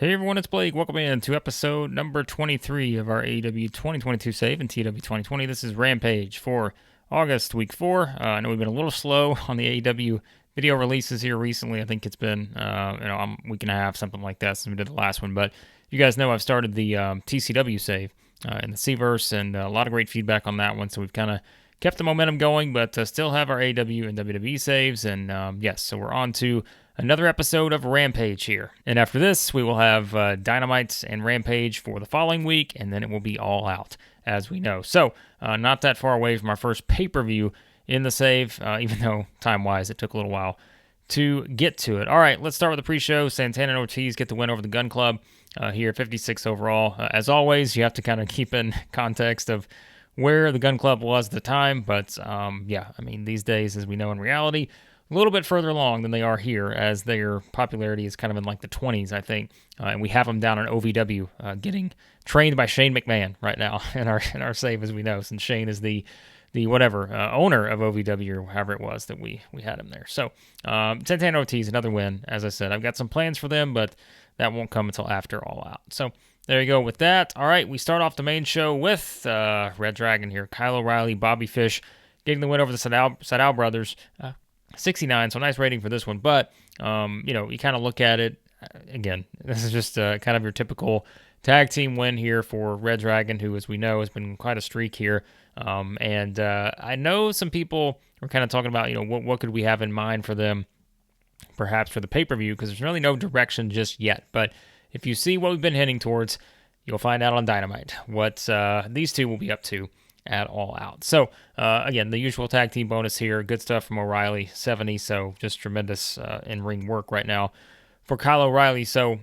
Hey everyone, it's Blake. Welcome in to episode number 23 of our AEW 2022 save and TEW 2020. This is Rampage for August, week 4. I know we've been a little slow on the AEW video releases here recently. I think it's been a week and a half, something like that, since we did the last one. But you guys know I've started the TCW save in the C-Verse, and a lot of great feedback on that one. So we've kind of kept the momentum going, but still have our AEW and WWE saves. And yes, so we're on to another episode of Rampage here. And after this, we will have Dynamite and Rampage for the following week, and then it will be All Out, as we know. So, not that far away from our first pay-per-view in the save, even though time-wise it took a little while to get to it. All right, let's start with the pre-show. Santana and Ortiz get the win over the Gun Club here, 56 overall. As always, you have to kind of keep in context of where the Gun Club was at the time, but these days, as we know in reality, a little bit further along than they are here, as their popularity is kind of in like the 20s, I think. And we have them down in OVW, getting trained by Shane McMahon right now in our save, as we know, since Shane is the owner of OVW, or however it was that we had him there. So Santana Ortiz, another win. As I said, I've got some plans for them, but that won't come until after All Out. So there you go with that. All right, we start off the main show with Red Dragon here. Kyle O'Reilly, Bobby Fish getting the win over the Sadal brothers. 69, so nice rating for this one. But, you kind of look at it, again, this is just kind of your typical tag team win here for Red Dragon, who, as we know, has been quite a streak here. And I know some people were kind of talking about, what could we have in mind for them, perhaps for the pay-per-view, because there's really no direction just yet. But if you see what we've been heading towards, you'll find out on Dynamite what these two will be up to at All Out. So, again, the usual tag team bonus here. Good stuff from O'Reilly, 70, so just tremendous in-ring work right now for Kyle O'Reilly. So,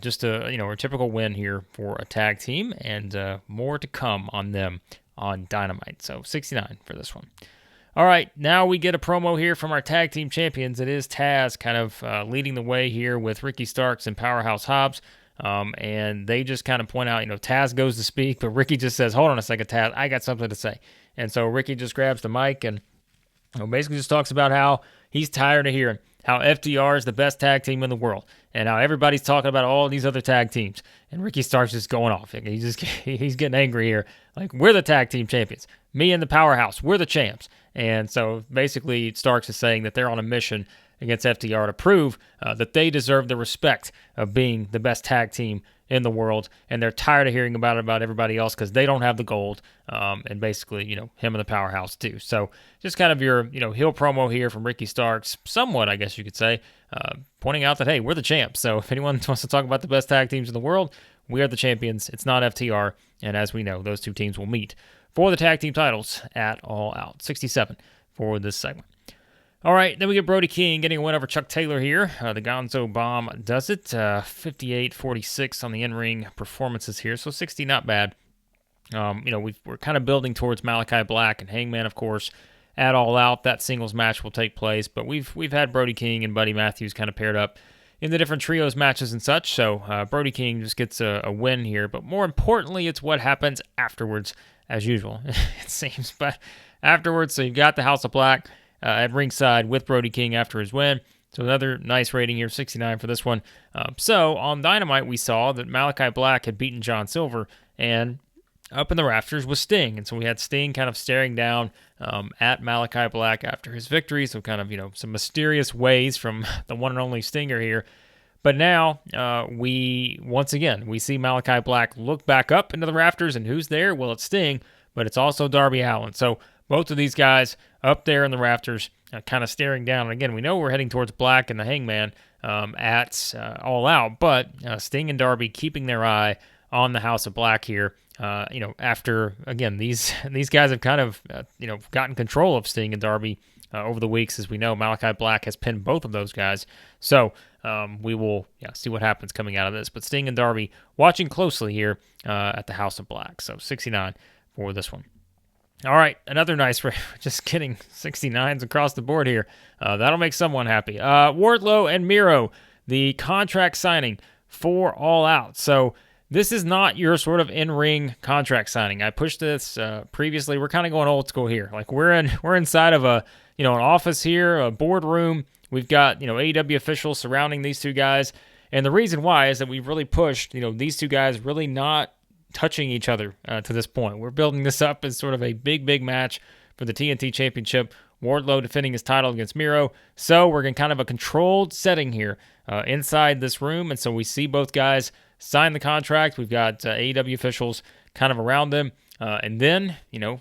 just a typical win here for a tag team, and more to come on them on Dynamite. So, 69 for this one. All right, now we get a promo here from our tag team champions. It is Taz kind of leading the way here with Ricky Starks and Powerhouse Hobbs. And they just kind of point out, Taz goes to speak, but Ricky just says, hold on a second, Taz, I got something to say. And so Ricky just grabs the mic and basically just talks about how he's tired of hearing how FTR is the best tag team in the world and how everybody's talking about all these other tag teams. And Ricky starts just going off. He's getting angry here. Like, we're the tag team champions. Me and the Powerhouse, we're the champs. And so basically Starks is saying that they're on a mission against FTR to prove that they deserve the respect of being the best tag team in the world, and they're tired of hearing about everybody else because they don't have the gold, and basically, him and the Powerhouse do. So just kind of your, heel promo here from Ricky Starks, somewhat, I guess you could say, pointing out that, hey, we're the champs. So if anyone wants to talk about the best tag teams in the world, we are the champions. It's not FTR, and as we know, those two teams will meet for the tag team titles at All Out. 67 for this segment. All right, then we get Brody King getting a win over Chuck Taylor here. The Gonzo Bomb does it. 58-46 on the in-ring performances here, so 60 not bad. We're kind of building towards Malachi Black and Hangman, of course, at All Out. That singles match will take place, but we've had Brody King and Buddy Matthews kind of paired up in the different trios matches and such, so Brody King just gets a win here. But more importantly, it's what happens afterwards, as usual, it seems. But afterwards, so you've got the House of Black at ringside with Brody King after his win. So another nice rating here, 69 for this one. So on Dynamite, we saw that Malachi Black had beaten John Silver, and up in the rafters was Sting. And so we had Sting kind of staring down at Malachi Black after his victory. So kind of, some mysterious ways from the one and only Stinger here. But now we see Malachi Black look back up into the rafters, and who's there? Well, it's Sting, but it's also Darby Allin. So both of these guys up there in the rafters, kind of staring down. And again, we know we're heading towards Black and the Hangman at All Out, but Sting and Darby keeping their eye on the House of Black here. After, again, these guys have kind of, gotten control of Sting and Darby over the weeks. As we know, Malachi Black has pinned both of those guys. So we will see what happens coming out of this. But Sting and Darby watching closely here at the House of Black. So 69 for this one. All right, another nice, just kidding, 69s across the board here. That'll make someone happy. Wardlow and Miro, the contract signing for All Out. So this is not your sort of in-ring contract signing. I pushed this previously. We're kind of going old school here. Like we're inside of an office here, a boardroom. We've got AEW officials surrounding these two guys, And the reason why is that we've really pushed, these two guys really not touching each other to this point. We're building this up as sort of a big match for the TNT Championship. Wardlow defending his title against Miro. So we're in kind of a controlled setting here inside this room. And so we see both guys sign the contract. We've got AEW officials kind of around them. And then,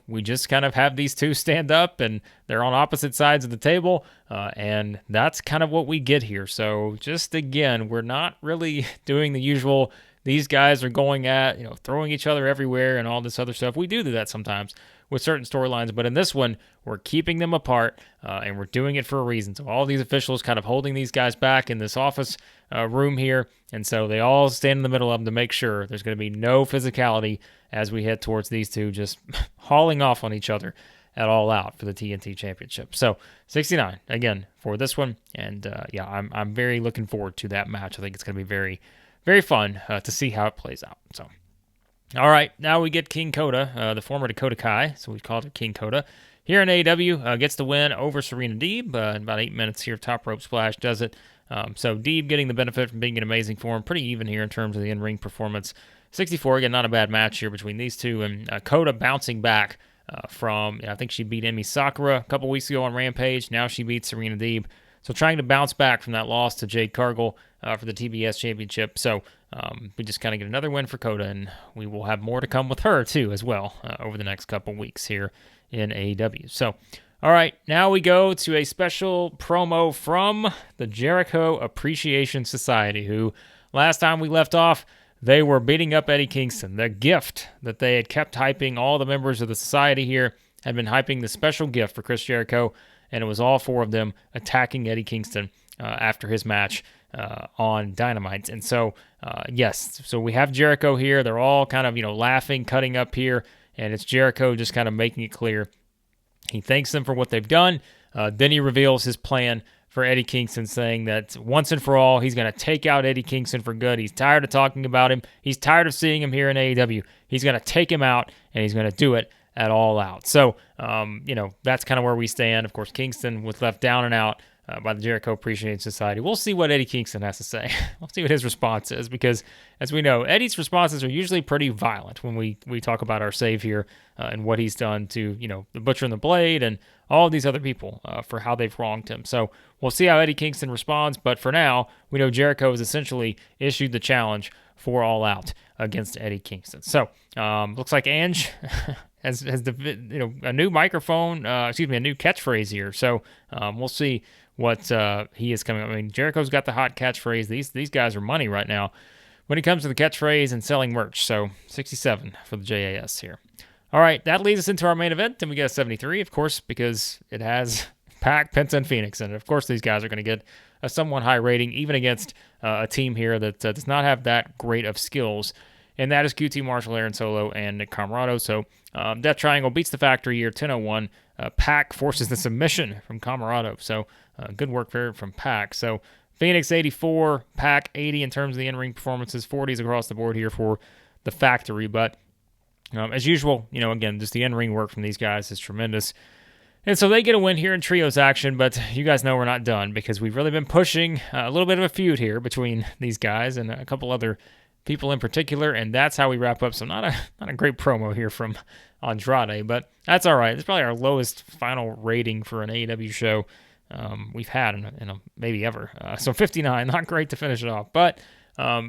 we just kind of have these two stand up and they're on opposite sides of the table. And that's kind of what we get here. So just again, we're not really doing the usual, these guys are going at, throwing each other everywhere and all this other stuff. We do that sometimes with certain storylines, but in this one, we're keeping them apart, and we're doing it for a reason. So all these officials kind of holding these guys back in this office room here, and so they all stand in the middle of them to make sure there's going to be no physicality as we head towards these two just hauling off on each other at All Out for the TNT Championship. So 69 again for this one, and I'm very looking forward to that match. I think it's going to be very, very fun to see how it plays out. So. All right, now we get King Kota, the former Dakota Kai, so we called it King Kota. Here in AEW, gets the win over Serena Deeb in about 8 minutes here. Top rope splash does it. So Deeb getting the benefit from being in amazing form. Pretty even here in terms of the in-ring performance. 64, again, not a bad match here between these two. And Kota bouncing back from, I think she beat Emi Sakura a couple weeks ago on Rampage. Now she beats Serena Deeb. So trying to bounce back from that loss to Jade Cargill for the TBS Championship. So we just kind of get another win for Kota, and we will have more to come with her, too, as well, over the next couple weeks here in AEW. So, all right, now we go to a special promo from the Jericho Appreciation Society, who last time we left off, they were beating up Eddie Kingston. The gift that they had kept hyping, all the members of the society here had been hyping the special gift for Chris Jericho, and it was all four of them attacking Eddie Kingston after his match on Dynamite. And so, yes, so we have Jericho here. They're all kind of, laughing, cutting up here, and it's Jericho just kind of making it clear. He thanks them for what they've done. Then he reveals his plan for Eddie Kingston, saying that once and for all, he's going to take out Eddie Kingston for good. He's tired of talking about him. He's tired of seeing him here in AEW. He's going to take him out, and he's going to do it at All Out. So, that's kind of where we stand. Of course, Kingston was left down and out by the Jericho Appreciation Society. We'll see what Eddie Kingston has to say. We'll see what his response is, because, as we know, Eddie's responses are usually pretty violent when we talk about our save here and what he's done to, the Butcher and the Blade and all these other people for how they've wronged him. So we'll see how Eddie Kingston responds, but for now, we know Jericho has essentially issued the challenge for All Out against Eddie Kingston. So looks like Ange has a new microphone, a new catchphrase here. So we'll see what he is coming up. I mean, Jericho's got the hot catchphrase. These guys are money right now when it comes to the catchphrase and selling merch. So 67 for the JAS here. All right, that leads us into our main event, and we get a 73, of course, because it has Pac, Penta, and Phoenix in it. Of course, these guys are going to get a somewhat high rating, even against a team here that does not have that great of skills, and that is QT Marshall, Aaron Solo, and Nick Comoroto. So Death Triangle beats the Factory here, 10-01. Pac forces the submission from Comoroto. So good work there from Pac. So Phoenix 84, Pac 80 in terms of the in-ring performances, 40s across the board here for the Factory. But as usual, again, just the in-ring work from these guys is tremendous. And so they get a win here in trios action, but you guys know we're not done because we've really been pushing a little bit of a feud here between these guys and a couple other people in particular, and that's how we wrap up. So not a great promo here from Andrade, but that's all right. It's probably our lowest final rating for an AEW show we've had in maybe ever. So 59, not great to finish it off. But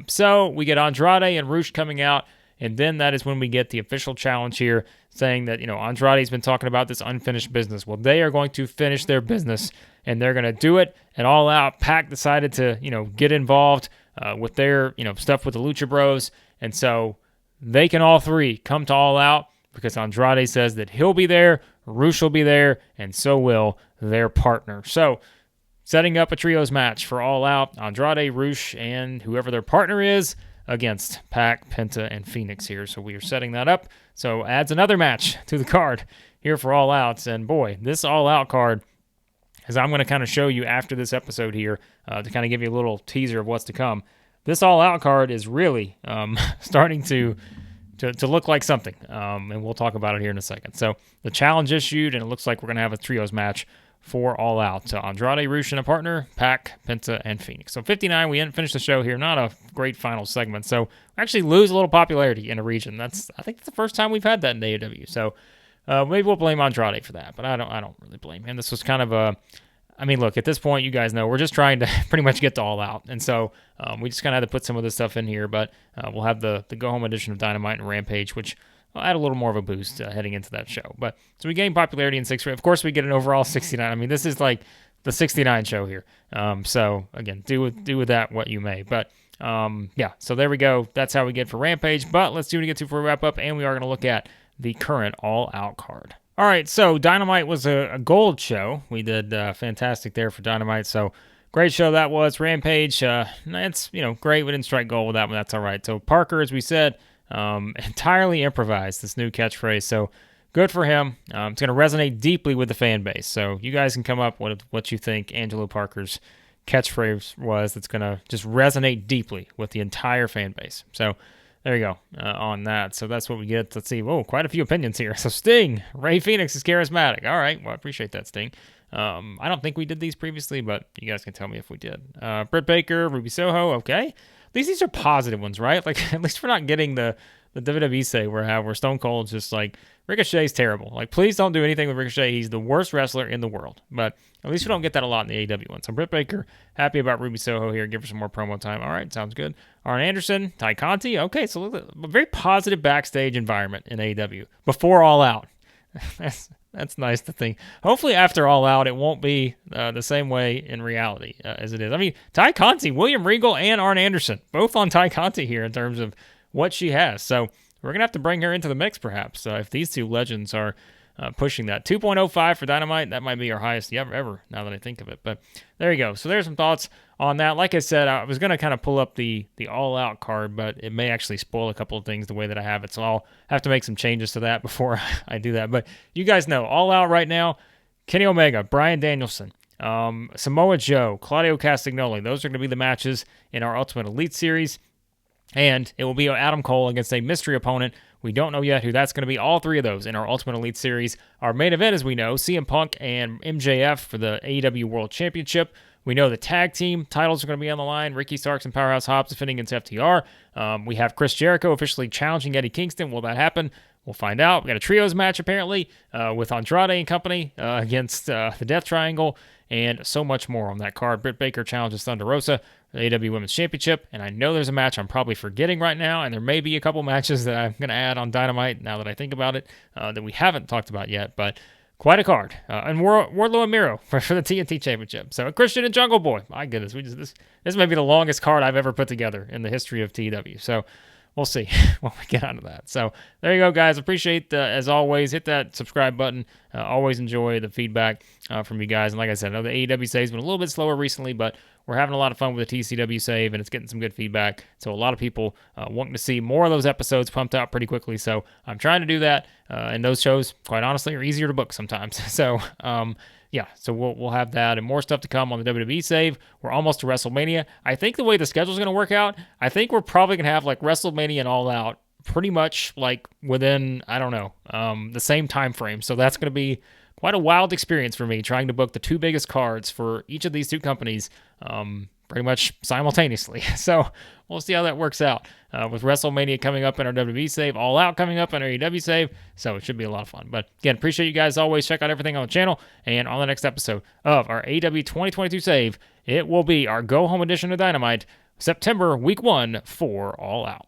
so we get Andrade and Rush coming out, and then that is when we get the official challenge here saying that, Andrade's been talking about this unfinished business. Well, they are going to finish their business, and they're going to do it at All Out. Pac decided to, get involved with their, stuff with the Lucha Bros, and so they can all three come to All Out because Andrade says that he'll be there, Rush will be there, and so will their partner. So setting up a trios match for All Out, Andrade, Rush, and whoever their partner is, against Pac, Penta, and Phoenix here. So we are setting that up. So adds another match to the card here for All Outs. And boy, this All Out card, as I'm going to kind of show you after this episode here, to kind of give you a little teaser of what's to come, this All Out card is really starting to look like something. And we'll talk about it here in a second. So the challenge issued, and it looks like we're going to have a trios match for All Out. So Andrade, Rush, and a partner, Pac, Penta, and Phoenix. So 59, we didn't finish the show here. Not a great final segment. So we actually lose a little popularity in a region. I think that's the first time we've had that in AEW. So maybe we'll blame Andrade for that, but I don't really blame him. This was kind of a, I mean, look, at this point, you guys know we're just trying to pretty much get to All Out, and so we just kind of had to put some of this stuff in here. But we'll have the go home edition of Dynamite and Rampage, which will add a little more of a boost heading into that show. But so we gain popularity in 6. Of course, we get an overall 69. I mean, this is like the 69 show here. So again, do with that what you may. But yeah, so there we go. That's how we get for Rampage. But let's see what we get to for a wrap up, and we are going to look at the current All Out card. All right, so Dynamite was a gold show. We did fantastic there for Dynamite, so great show that was. Rampage, it's great. We didn't strike gold with that one. That's all right. So Parker, as we said, entirely improvised this new catchphrase, so good for him. It's going to resonate deeply with the fan base. So you guys can come up with what you think Angelo Parker's catchphrase was that's going to just resonate deeply with the entire fan base. So there you go on that. So that's what we get. Let's see. Whoa, quite a few opinions here. So Sting, Ray Phoenix is charismatic. All right. Well, I appreciate that, Sting. I don't think we did these previously, but you guys can tell me if we did. Britt Baker, Ruby Soho. Okay. At least these are positive ones, right? Like, at least we're not getting the WWE say where Stone Cold's just like, Ricochet's terrible. Like, please don't do anything with Ricochet. He's the worst wrestler in the world. But at least we don't get that a lot in the AEW one. So Britt Baker, happy about Ruby Soho here. Give her some more promo time. All right, sounds good. Arn Anderson, Ty Conti. Okay, so look at a very positive backstage environment in AEW before All Out. That's nice to think. Hopefully after All Out, it won't be the same way in reality as it is. I mean, Ty Conti, William Regal, and Arn Anderson, both on Ty Conti here in terms of what she has. So we're going to have to bring her into the mix, perhaps, if these two legends are pushing that. 2.05 for Dynamite. That might be our highest ever, now that I think of it. But there you go. So there's some thoughts on that. Like I said, I was going to kind of pull up the All-Out card, but it may actually spoil a couple of things the way that I have it. So I'll have to make some changes to that before I do that. But you guys know, All-Out right now, Kenny Omega, Bryan Danielson, Samoa Joe, Claudio Castagnoli. Those are going to be the matches in our Ultimate Elite Series. And it will be Adam Cole against a mystery opponent. We don't know yet who that's going to be. All 3 of those in our Ultimate Elite Series. Our main event, as we know, CM Punk and MJF for the AEW World Championship. We know the tag team titles are going to be on the line. Ricky Starks and Powerhouse Hobbs defending against FTR. We have Chris Jericho officially challenging Eddie Kingston. Will that happen? We'll find out. We got a trios match, apparently, with Andrade and company against the Death Triangle, and so much more on that card. Britt Baker challenges Thunder Rosa for the AEW Women's Championship, and I know there's a match I'm probably forgetting right now, and there may be a couple matches that I'm going to add on Dynamite now that I think about it that we haven't talked about yet, but quite a card. And Wardlow and Miro for the TNT Championship. So Christian and Jungle Boy. My goodness, this may be the longest card I've ever put together in the history of TEW. So we'll see when we get onto that. So there you go, guys. Appreciate, as always, hit that subscribe button. Always enjoy the feedback from you guys. And like I said, I know the AEW save's been a little bit slower recently, but we're having a lot of fun with the TCW save, and it's getting some good feedback. So a lot of people wanting to see more of those episodes pumped out pretty quickly. So I'm trying to do that. And those shows, quite honestly, are easier to book sometimes. So yeah, so we'll have that and more stuff to come on the WWE save. We're almost to WrestleMania. I think the way the schedule is going to work out, I think we're probably going to have like WrestleMania and All Out pretty much like within, I don't know, the same time frame. So that's going to be quite a wild experience for me trying to book the 2 biggest cards for each of these 2 companies pretty much simultaneously. So we'll see how that works out with WrestleMania coming up in our WWE save, All Out coming up in our AEW save. So it should be a lot of fun. But again, appreciate you guys always. Check out everything on the channel. And on the next episode of our AEW 2022 save, it will be our Go Home edition of Dynamite, September week 1 for All Out.